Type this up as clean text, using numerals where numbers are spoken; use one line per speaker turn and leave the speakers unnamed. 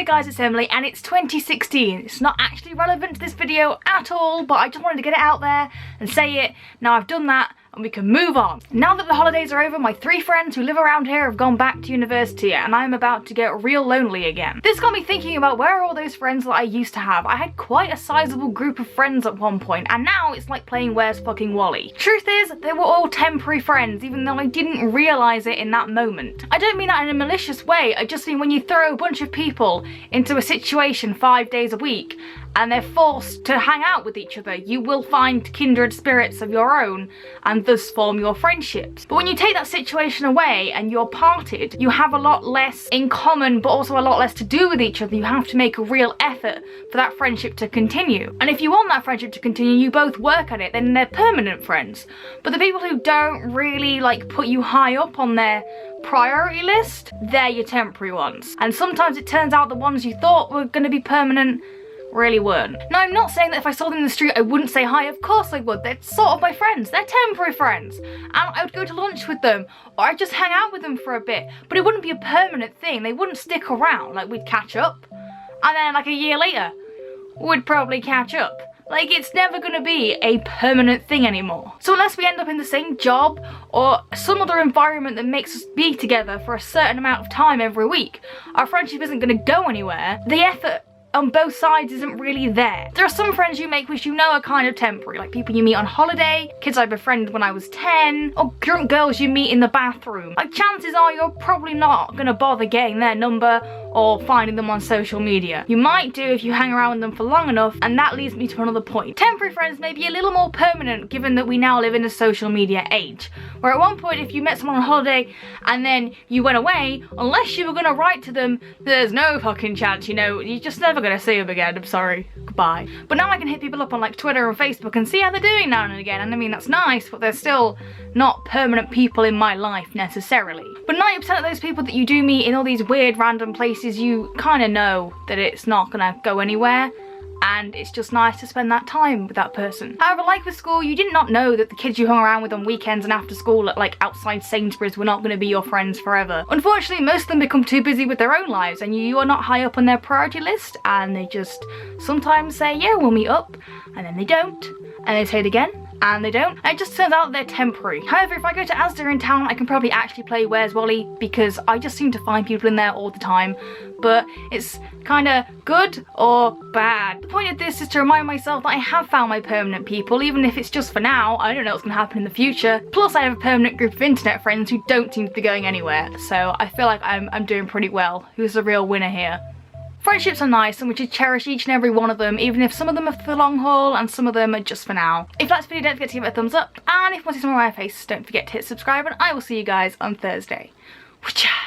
Hey guys, it's Emily and it's 2016. It's not actually relevant to this video at all, but I just wanted to get it out there and say it. Now I've done that and we can move on. Now that the holidays are over, my 3 friends who live around here have gone back to university and I'm about to get real lonely again. This got me thinking about where are all those friends that I used to have. I had quite a sizable group of friends at one point and now it's like playing Where's Fucking Wally. Truth is, they were all temporary friends even though I didn't realise it in that moment. I don't mean that in a malicious way, I just mean when you throw a bunch of people into a situation 5 days a week and they're forced to hang out with each other, you will find kindred spirits of your own and thus form your friendships. But when you take that situation away and you're parted, you have a lot less in common but also a lot less to do with each other. You have to make a real effort for that friendship to continue. And if you want that friendship to continue, you both work at it, then they're permanent friends. But the people who don't really like put you high up on their priority list, they're your temporary ones. And sometimes it turns out the ones you thought were going to be permanent really weren't. Now I'm not saying that if I saw them in the street I wouldn't say hi, of course I would. They're sort of my friends, they're temporary friends. And I would go to lunch with them or I'd just hang out with them for a bit, but it wouldn't be a permanent thing. They wouldn't stick around, like we'd catch up and then like a year later we'd probably catch up. Like, it's never gonna be a permanent thing anymore. So unless we end up in the same job or some other environment that makes us be together for a certain amount of time every week, our friendship isn't gonna go anywhere. The effort on both sides isn't really there. There are some friends you make which you know are kind of temporary, like people you meet on holiday, kids I befriended when I was 10, or drunk girls you meet in the bathroom. Like, chances are you're probably not gonna bother getting their number or finding them on social media. You might do if you hang around with them for long enough, and that leads me to another point. Temporary friends may be a little more permanent given that we now live in a social media age, where at one point if you met someone on holiday and then you went away, unless you were gonna write to them, there's no fucking chance, you know, you're just never gonna see them again. I'm sorry, goodbye. But now I can hit people up on like Twitter and Facebook and see how they're doing now and again, and I mean that's nice, but they're still not permanent people in my life necessarily. But 90% of those people that you do meet in all these weird random places, you kind of know that it's not gonna go anywhere and it's just nice to spend that time with that person. However, like with school, you did not know that the kids you hung around with on weekends and after school at like outside Sainsbury's were not going to be your friends forever. Unfortunately, most of them become too busy with their own lives and you are not high up on their priority list, and they just sometimes say, yeah, we'll meet up, and then they don't, and they say it again, and they don't, and it just turns out they're temporary. However, if I go to Asda in town, I can probably actually play Where's Wally because I just seem to find people in there all the time, but it's kind of good or bad. The point of this is to remind myself that I have found my permanent people, even if it's just for now. I don't know what's going to happen in the future. Plus I have a permanent group of internet friends who don't seem to be going anywhere, so I feel like I'm doing pretty well. Who's the real winner here? Friendships are nice and we should cherish each and every one of them, even if some of them are for the long haul and some of them are just for now. If you liked this video, don't forget to give it a thumbs up, and if you want to see some more of my face, don't forget to hit subscribe, and I will see you guys on Thursday. Woocha!